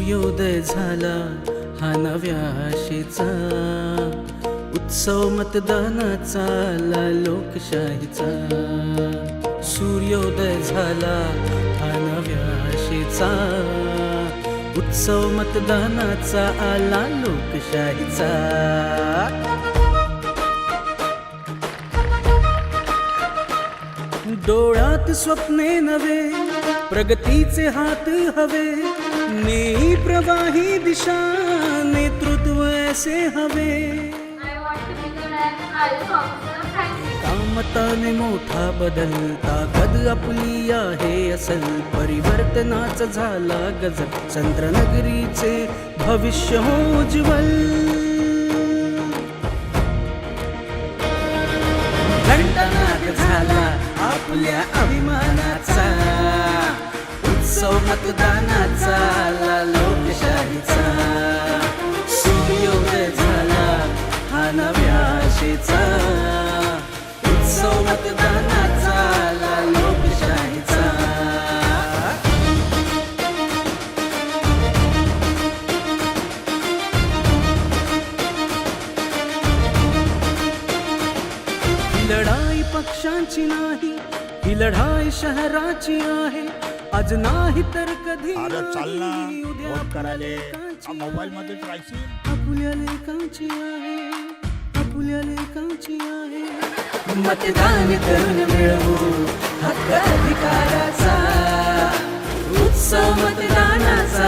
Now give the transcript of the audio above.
सूर्योदय झाला हा नव्या आशेचा, उत्सव मतदानाचा आला लोकशाहीचा. सूर्योदय झाला हा नव्या आशेचा, उत्सव मतदानाचा आला लोकशाहीचा. डोळ्यात स्वप्ने नवे, प्रगतीचे हात हवे, नेई प्रवाही दिशा, नेतृत्व ऐसे हवे. कामताने मोठा बदल, ताकद आपली आहे असल, परिवर्तनाचा झाला गजल, चंद्रनगरीचे भविष्य हो उज्ज्वल. घंटानाद झाला आपल्या अभिमानाचा, उत्सव मतदानाचा आला लोकशाहीचा. सूर्योदय झाला हा नव्या आशेचा, उत्सव मतदानाचा आला लोकशाहीचा. ही लढाई पक्षांची नाही, ही लढाई शहराची आहे. आज नाही तर कधी नाही, उद्या मोबाईल मध्ये आपल्या लेकांची आहे, आपल्या लेकांची आहे. मतदान करून मिळवू हक्क अधिकाराचा, उत्सव मतदानाचा